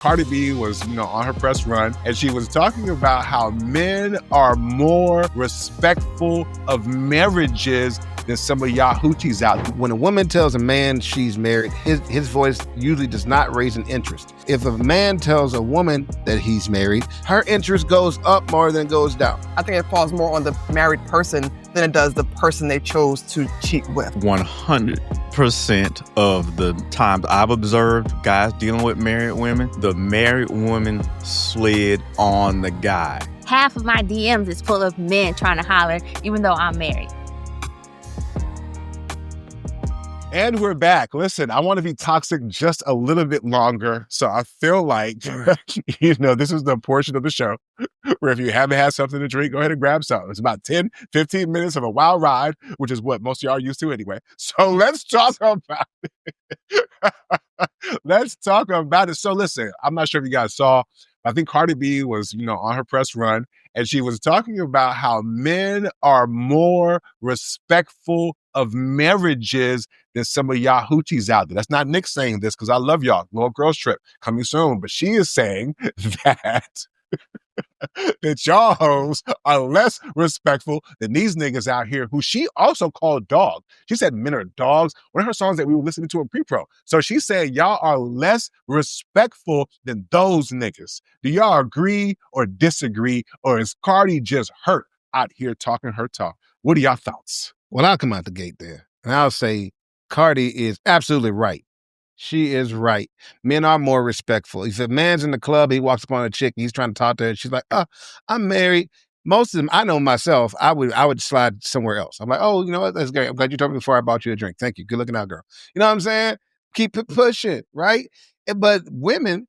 Cardi B was, on her press run, and she was talking about how men are more respectful of marriages than some of y'all hoochies out there. When a woman tells a man she's married, his voice usually does not raise an interest. If a man tells a woman that he's married, her interest goes up more than it goes down. I think it falls more on the married person than it does the person they chose to cheat with. 100% of the times I've observed guys dealing with married women, the married woman slid on the guy. Half of my DMs is full of men trying to holler, even though I'm married. And we're back. Listen, I want to be toxic just a little bit longer. So I feel like, this is the portion of the show where if you haven't had something to drink, go ahead and grab something. It's about 10, 15 minutes of a wild ride, which is what most of y'all are used to anyway. So let's talk about it. Let's talk about it. So listen, I'm not sure if you guys saw, I think Cardi B was, on her press run, and she was talking about how men are more respectful of marriages than some of y'all hoochies out there. That's not Nick saying this, because I love y'all. Little Girls Trip coming soon. But she is saying that that y'all hoes are less respectful than these niggas out here, who she also called dog. She said men are dogs. One of her songs that we were listening to in pre-pro. So she said y'all are less respectful than those niggas. Do y'all agree or disagree? Or is Cardi just hurt out here talking her talk? What are y'all thoughts? Well, I'll come out the gate there, and I'll say Cardi is absolutely right. She is right. Men are more respectful. If a man's in the club, he walks up on a chick, and he's trying to talk to her, and she's like, I'm married. Most of them, I know myself, I would slide somewhere else. I'm like, oh, you know what? That's great. I'm glad you told me before I bought you a drink. Thank you. Good looking out, girl. You know what I'm saying? Keep it pushing, right? But women,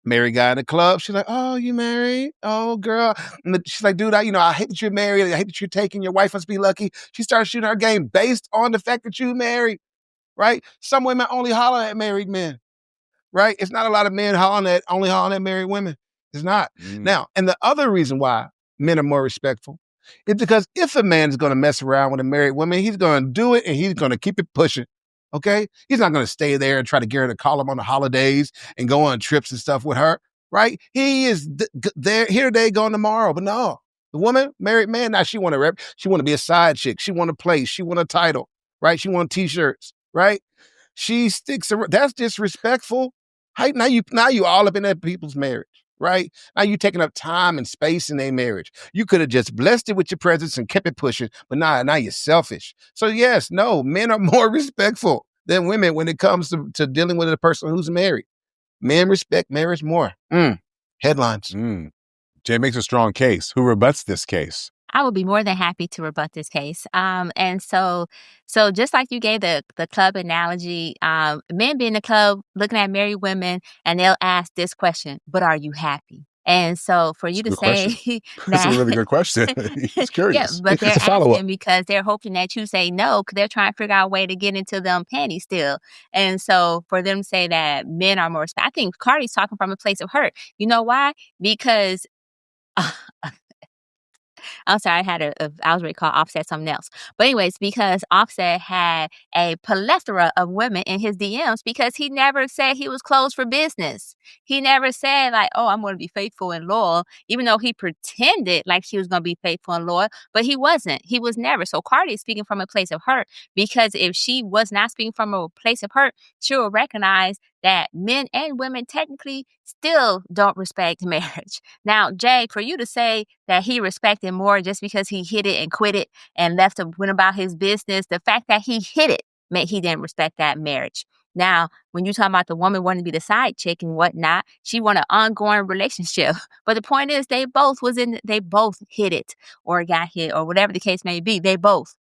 married guy in the club, she's like, oh, you married? Oh, girl. And she's like, dude, I hate that you're married. I hate that you're taking. Your wife must be lucky. She started shooting her game based on the fact that you married, right? Some women only holler at married men, right? It's not a lot of men only hollering at married women. It's not. Now, and the other reason why men are more respectful is because if a man is going to mess around with a married woman, he's going to do it and he's going to keep it pushing. Okay? He's not going to stay there and try to get her to call him on the holidays and go on trips and stuff with her, right? He is there, here today, gone tomorrow. But no, the woman, married man, now she want to be a side chick. She want a place. She want a title, right? She want t-shirts, right? She sticks around. That's disrespectful. Hey, now you all up in that people's marriage, right? Now you taking up time and space in their marriage. You could have just blessed it with your presence and kept it pushing, but now you're selfish. So yes, no, men are more respectful than women when it comes to dealing with a person who's married. Men respect marriage more. Headlines. Jay makes a strong case. Who rebuts this case? I would be more than happy to rebut this case. And so just like you gave the club analogy, men be in the club looking at married women and they'll ask this question, but are you happy? And so for you to say that's a really good question. He's curious. Yeah, but they're asking because they're hoping that you say no, because they're trying to figure out a way to get into them panties still. And so for them to say that men are more respectful, I think Cardi's talking from a place of hurt. You know why? Because I'm sorry, I was ready to call Offset something else. But anyways, because Offset had a plethora of women in his DMs because he never said he was closed for business. He never said like, oh, I'm going to be faithful and loyal, even though he pretended like he was going to be faithful and loyal, but he wasn't. He was never. So Cardi is speaking from a place of hurt, because if she was not speaking from a place of hurt, she will recognize that men and women technically still don't respect marriage. Now, Jay, for you to say that he respected more just because he hit it and quit it and went about his business, the fact that he hit it meant he didn't respect that marriage. Now, when you talk about the woman wanting to be the side chick and whatnot, she want an ongoing relationship. But the point is, they both hit it or got hit or whatever the case may be. They both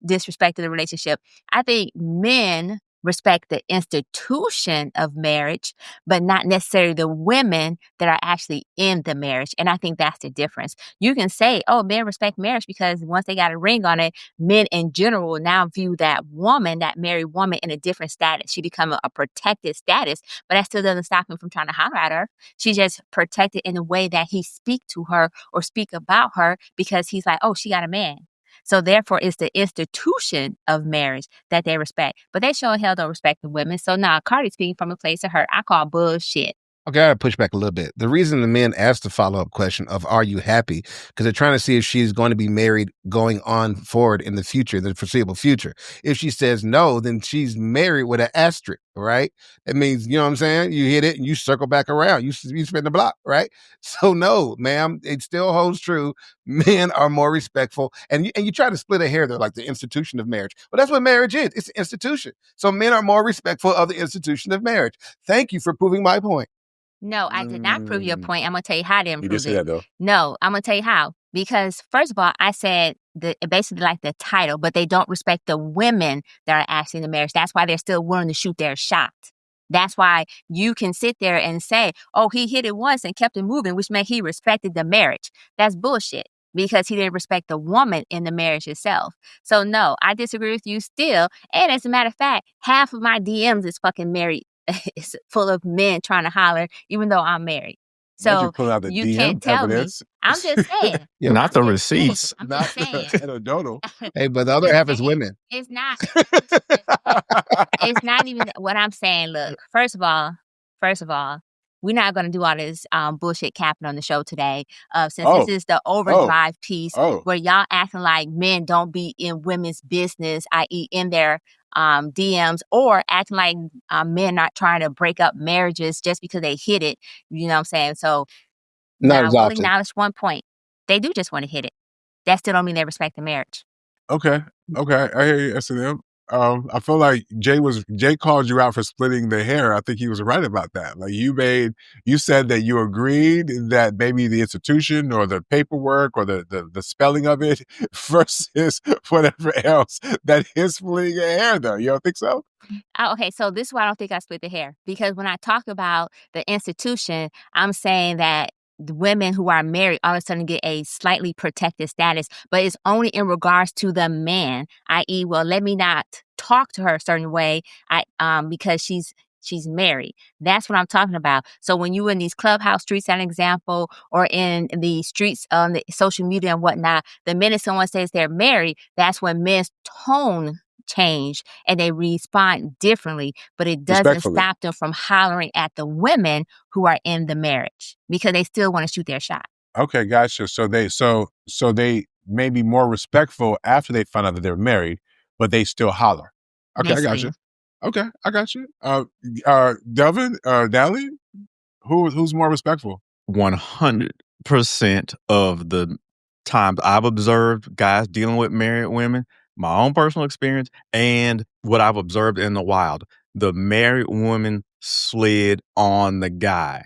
disrespected the relationship. I think men respect the institution of marriage, but not necessarily the women that are actually in the marriage. And I think that's the difference. You can say, oh, men respect marriage because once they got a ring on it, men in general will now view that woman, that married woman, in a different status. She become a protected status, but that still doesn't stop him from trying to holler at her. She just protected in the way that he speak to her or speak about her, because he's like, oh, she got a man. So therefore, it's the institution of marriage that they respect. But they sure hell don't respect the women. So now Cardi's speaking from a place of hurt. I call bullshit. Okay, I gotta push back a little bit. The reason the men ask the follow-up question of "Are you happy?" because they're trying to see if she's going to be married going on forward in the future, the foreseeable future. If she says no, then she's married with an asterisk, right? That means, you know what I'm saying? You hit it and you circle back around. You spin the block, right? So no, ma'am, it still holds true. Men are more respectful, and you try to split a hair there, like the institution of marriage. Well, that's what marriage is. It's an institution. So men are more respectful of the institution of marriage. Thank you for proving my point. No, I did not prove your point. I'm gonna tell you how I didn't You did prove say it. that though. No, I'm gonna tell you how. Because first of all, I said basically like the title, but they don't respect the women that are actually in the marriage. That's why they're still willing to shoot their shot. That's why you can sit there and say, "Oh, he hit it once and kept it moving," which meant he respected the marriage. That's bullshit because he didn't respect the woman in the marriage itself. So no, I disagree with you still. And as a matter of fact, half of my DMs is fucking married. It's full of men trying to holler, even though I'm married. Not you So pulling out the you can't DM tell me. evidence. I'm just saying. Yeah. Not the I'm just saying. receipts. I'm Not just saying. anecdotal. Hey, but the I'm other just half is saying. women. It's not. It's not even what I'm saying. Look, first of all, we're not going to do all this bullshit capping on the show today. Since this is the overdrive piece where y'all acting like men don't be in women's business, i.e., in their DMs, or acting like men not trying to break up marriages just because they hit it. You know what I'm saying? So Not now as we'll often. acknowledge one point. They do just want to hit it. That still don't mean they respect the marriage. Okay. I hear you, S&M. I feel like Jay called you out for splitting the hair. I think he was right about that. Like you said that you agreed that maybe the institution or the paperwork or the spelling of it versus whatever else that is splitting your hair though. You don't think so? Okay, so this is why I don't think I split the hair. Because when I talk about the institution, I'm saying that the women who are married all of a sudden get a slightly protected status, but it's only in regards to the man, i.e., well, let me not talk to her a certain way, because she's married. That's what I'm talking about. So when you in these clubhouse streets, an example, or in the streets on the social media and whatnot, the minute someone says they're married, that's when men's tone change and they respond differently, but it doesn't Respectfully. stop them from hollering at the women who are in the marriage because they still want to shoot their shot. Okay, gotcha. So they may be more respectful after they find out that they're married, but they still holler. Okay, I got Basically. you. Okay, I got you. Delvin, Natalie, who's more respectful? 100% of the times I've observed guys dealing with married women, my own personal experience, and what I've observed in the wild, the married woman slid on the guy.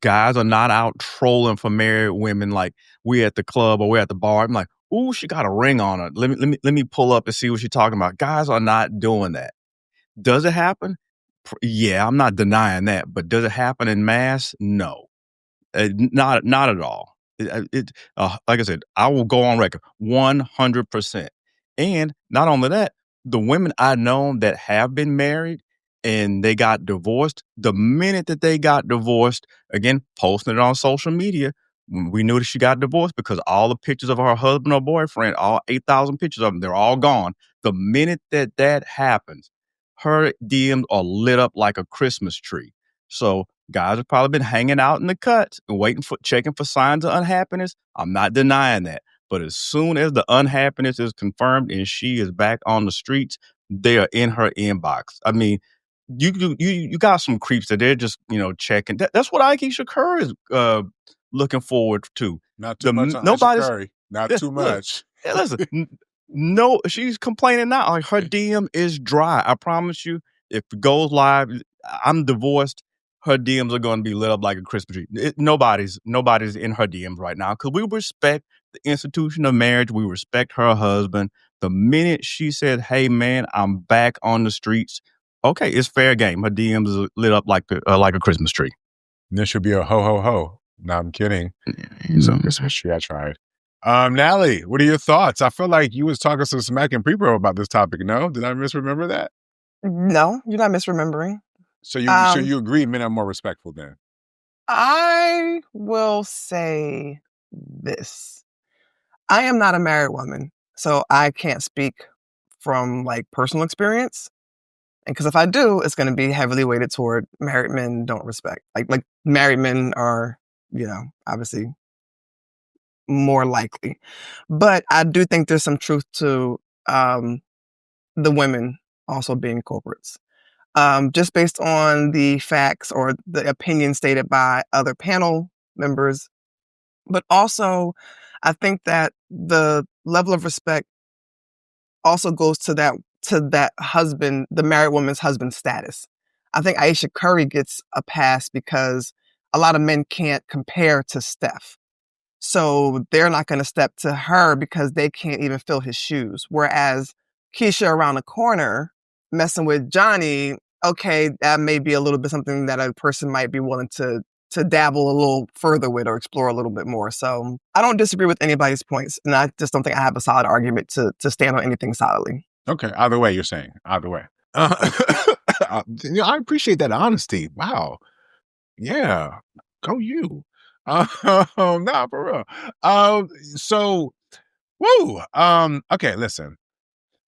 Guys are not out trolling for married women like we at the club or we're at the bar. I'm like, ooh, she got a ring on her. Let me pull up and see what she's talking about. Guys are not doing that. Does it happen? Yeah, I'm not denying that. But does it happen in mass? No. Not at all. Like I said, I will go on record 100%. And not only that, the women I know that have been married and they got divorced, the minute that they got divorced, again, posting it on social media, we knew that she got divorced because all the pictures of her husband or boyfriend, all 8,000 pictures of them, they're all gone. The minute that happens, her DMs are lit up like a Christmas tree. So guys have probably been hanging out in the cut and checking for signs of unhappiness. I'm not denying that. But as soon as the unhappiness is confirmed and she is back on the streets, they are in her inbox. I mean, you got some creeps that they're just, checking. That's what Ike Shakur is looking forward to. Not too much on Aisha Curry. Not too much. Listen, no, she's complaining now. Like her DM is dry. I promise you, if it goes live, I'm divorced. Her DMs are going to be lit up like a Christmas tree. Nobody's in her DMs right now because we respect the institution of marriage. We respect her husband. The minute she said, "Hey, man, I'm back on the streets," okay, it's fair game. Her DMs is lit up like a Christmas tree. There should be a ho ho ho. No, I'm kidding. It's a Christmas tree. I tried. Natalie, what are your thoughts? I feel like you was talking some smack in pre-pro about this topic. No, did I misremember that? No, you're not misremembering. So you agree men are more respectful then? I will say this. I am not a married woman, so I can't speak from like personal experience. And because if I do, it's going to be heavily weighted toward married men don't respect. Like married men are, obviously more likely. But I do think there's some truth to the women also being culprits. Just based on the facts or the opinion stated by other panel members. But also, I think that the level of respect also goes to that husband, the married woman's husband status. I think Aisha Curry gets a pass because a lot of men can't compare to Steph. So they're not going to step to her because they can't even fill his shoes. Whereas Keisha around the corner messing with Johnny, okay, that may be a little bit something that a person might be willing to dabble a little further with or explore a little bit more. So I don't disagree with anybody's points. And I just don't think I have a solid argument to stand on anything solidly. Okay. Either way, you're saying. Either way. I appreciate that honesty. Wow. Yeah. Go you. Nah, for real. So, woo. Okay, listen.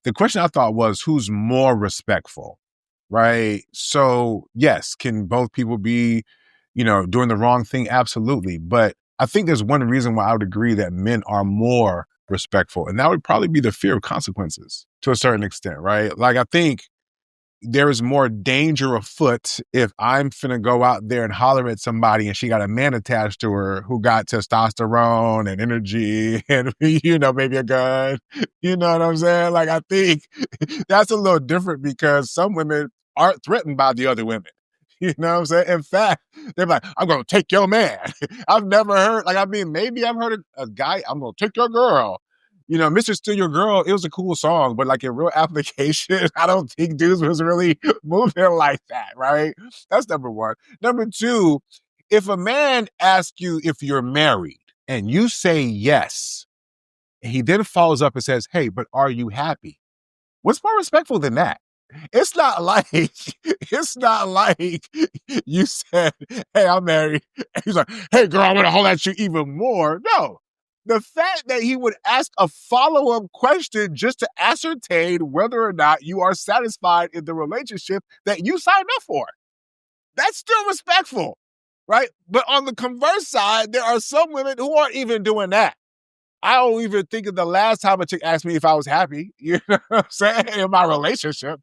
The question I thought was who's more respectful, right? So, yes, can both people be, doing the wrong thing? Absolutely. But I think there's one reason why I would agree that men are more respectful, and that would probably be the fear of consequences to a certain extent, right? Like, I think there is more danger afoot if I'm finna go out there and holler at somebody and she got a man attached to her who got testosterone and energy and, maybe a gun. You know what I'm saying? Like, I think that's a little different because some women aren't threatened by the other women. You know what I'm saying? In fact, they're like, I'm going to take your man. I've never heard, maybe I've heard a guy, I'm going to take your girl. Mr. Steal Your Girl, it was a cool song, but like in real application, I don't think dudes was really moving like that, right? That's number one. Number two, if a man asks you if you're married and you say yes, he then follows up and says, hey, but are you happy? What's more respectful than that? It's not like you said, hey, I'm married. And he's like, hey, girl, I'm going to hold at you even more. No. The fact that he would ask a follow-up question just to ascertain whether or not you are satisfied in the relationship that you signed up for. That's still respectful, right? But on the converse side, there are some women who aren't even doing that. I don't even think of the last time a chick asked me if I was happy, you know what I'm saying, in my relationship.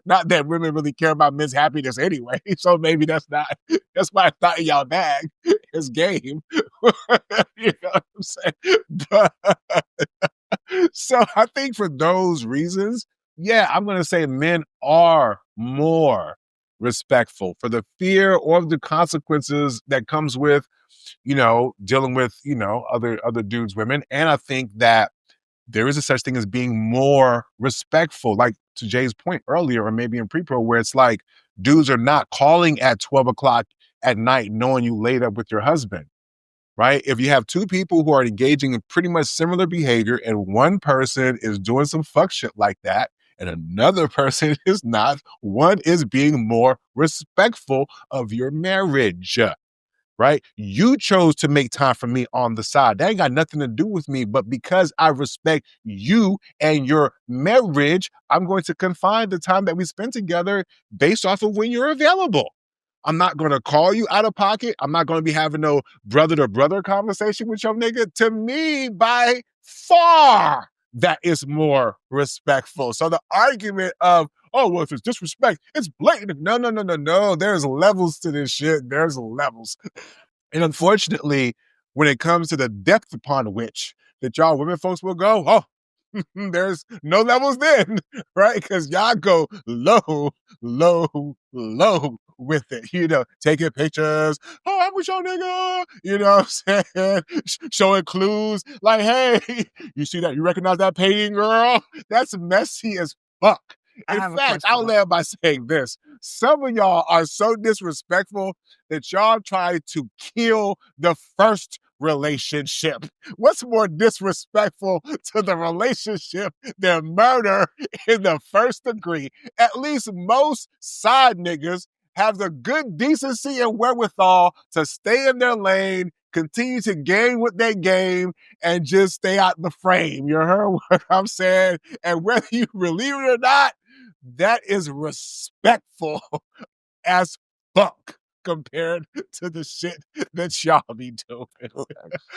Not that women really care about men's happiness anyway, so maybe that's why it's not in y'all bag. It's game. You know what I'm saying? But, so I think for those reasons, yeah, I'm going to say men are more respectful for the fear or the consequences that comes with dealing with, other dudes, women. And I think that there is a such thing as being more respectful, like to Jay's point earlier, or maybe in pre-pro, where it's like dudes are not calling at 12 o'clock at night knowing you laid up with your husband, right? If you have two people who are engaging in pretty much similar behavior and one person is doing some fuck shit like that and another person is not, one is being more respectful of your marriage. Right? You chose to make time for me on the side. That ain't got nothing to do with me, but because I respect you and your marriage, I'm going to confine the time that we spend together based off of when you're available. I'm not going to call you out of pocket. I'm not going to be having no brother to brother conversation with your nigga. To me, by far, that is more respectful. So the argument of, oh, well, if it's disrespect, it's blatant. No. There's levels to this shit. There's levels. And unfortunately, when it comes to the depth upon which that y'all women folks will go, oh, there's no levels then, right? Because y'all go low with it. Taking pictures. Oh, I'm with your nigga. You know what I'm saying? Showing clues like, hey, you see that? You recognize that painting, girl? That's messy as fuck. In fact, I'll land by saying this. Some of y'all are so disrespectful that y'all try to kill the first relationship. What's more disrespectful to the relationship than murder in the first degree? At least most side niggas have the good decency and wherewithal to stay in their lane, continue to game what they game, and just stay out the frame. You heard what I'm saying? And whether you believe it or not, that is respectful as fuck. compared to the shit that y'all be doing.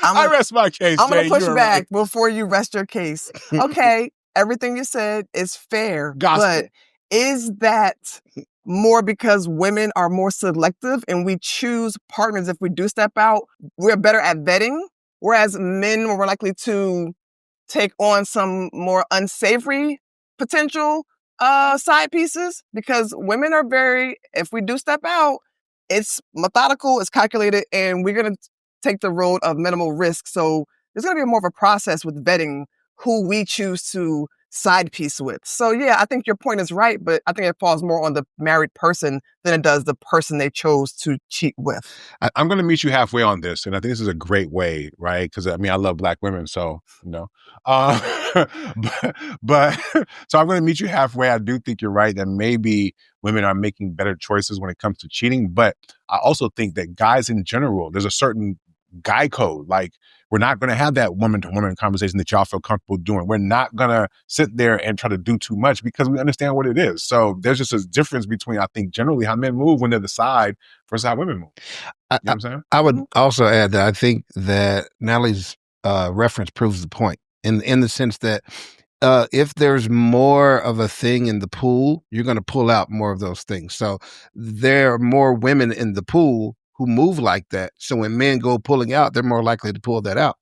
I rest my case, I'm going Jay. to push You are back right. before you rest your case. Okay, everything you said is fair, Gospel. but is that more because women are more selective and we choose partners if we do step out? We're better at vetting, whereas men were more likely to take on some more unsavory potential side pieces, because women are very, if we do step out, it's methodical, it's calculated, and we're going to take the road of minimal risk. So there's going to be more of a process with vetting who we choose to side piece with. So yeah, I think your point is right, but I think it falls more on the married person than it does the person they chose to cheat with. I'm going to meet you halfway on this, and I think this is a great way, right? Because I mean, I love Black women, so you know. But so I'm going to meet you halfway. I do think you're right that maybe women are making better choices when it comes to cheating, but I also think that guys in general, there's a certain guy code. Like, we're not going to have that woman-to-woman conversation that y'all feel comfortable doing. We're not going to sit there and try to do too much because we understand what it is. So there's just a difference between, I think, generally how men move when they're the side versus how women move. You know what I'm saying? I would also add that I think that Natalie's reference proves the point in the sense that if there's more of a thing in the pool, you're going to pull out more of those things. So there are more women in the pool who move like that. So when men go pulling out, they're more likely to pull that out,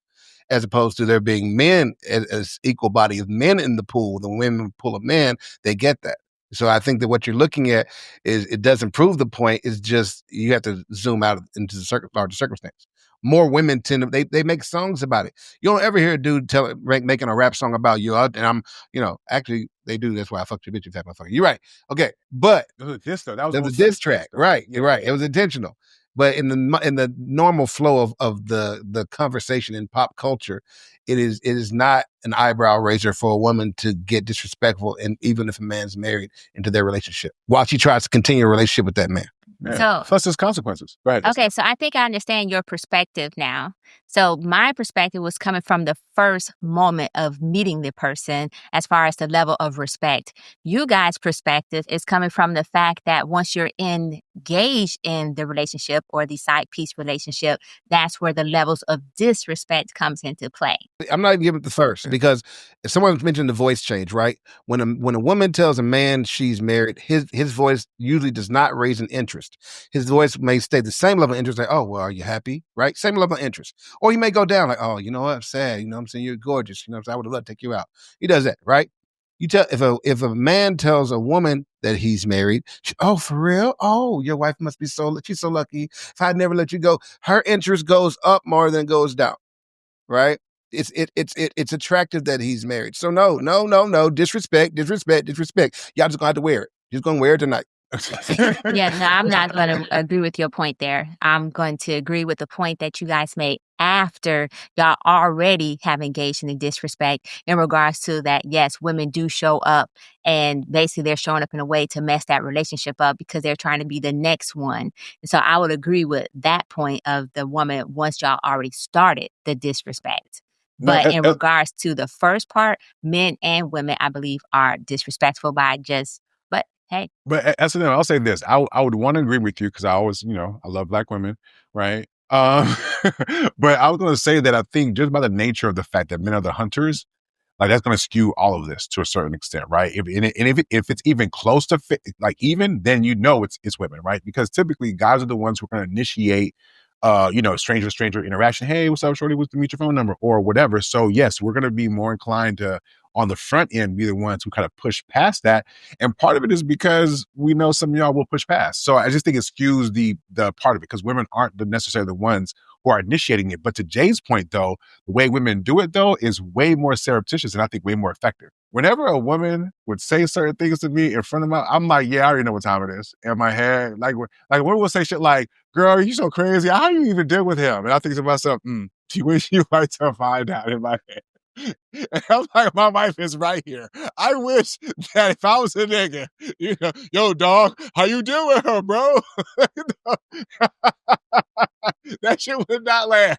as opposed to there being men as equal body of men in the pool. The women pull a man, they get that. So I think that what you're looking at is it doesn't prove the point. It's just you have to zoom out into the larger circumstance. More women tend to they make songs about it. You don't ever hear a dude making a rap song about you. And I'm, actually they do. That's why I fucked your bitch, you fat motherfucker. You're right. Okay, but It was a diss though. That was was a diss track, right? You're right. It was intentional. But in the normal flow of the conversation in pop culture, it is not an eyebrow raiser for a woman to get disrespectful, and even if a man's married, into their relationship while she tries to continue a relationship with that man. Yeah. So- plus there's consequences. Go ahead. Okay, so I think I understand your perspective now. So my perspective was coming from the first moment of meeting the person as far as the level of respect. You guys' perspective is coming from the fact that once you're engaged in the relationship or the side piece relationship, that's where the levels of disrespect comes into play. I'm not even giving it the first, because if someone mentioned the voice change, right? When a woman tells a man she's married, his voice usually does not raise an interest. His voice may stay the same level of interest, like, oh, well, are you happy? Right? Same level of interest. Or he may go down like, oh, you know what? I'm sad. You know what I'm saying? You're gorgeous. You know what I'm saying? I would have loved to take you out. He does that, right? You tell if a man tells a woman that he's married, oh, for real? Oh, your wife must be she's so lucky. If I'd never let you go, her interest goes up more than goes down, right? It's attractive that he's married. So no, disrespect. Y'all just gonna have to wear it. Just gonna wear it tonight. Yeah, no, I'm not going to agree with your point there. I'm going to agree with the point that you guys made after y'all already have engaged in the disrespect in regards to that. Yes, women do show up, and basically they're showing up in a way to mess that relationship up because they're trying to be the next one. And so I would agree with that point of the woman once y'all already started the disrespect. But in regards to the first part, men and women, I believe, are disrespectful by just, but hey. But I'll say this. I would want to agree with you because I always, I love Black women, right? But I was going to say that I think just by the nature of the fact that men are the hunters, like that's going to skew all of this to a certain extent, right? If it's even close to even, then it's women, right? Because typically guys are the ones who are going to initiate stranger interaction. Hey, what's up, shorty? What's the mutual phone number or whatever? So yes, we're going to be more inclined to, on the front end, be the ones who kind of push past that. And part of it is because we know some of y'all will push past. So I just think it skews the part of it because women aren't necessarily the ones who are initiating it. But to Jay's point, though, the way women do it, though, is way more surreptitious and I think way more effective. Whenever a woman would say certain things to me in front of me, I'm like, yeah, I already know what time it is. In my head, like a woman will say shit like, girl, you so crazy. How do you even deal with him? And I think to myself, she wish you like to find out in my head. And I'm like, my wife is right here. I wish that if I was a nigga, yo, dog, how you deal with her, bro? That shit would not land.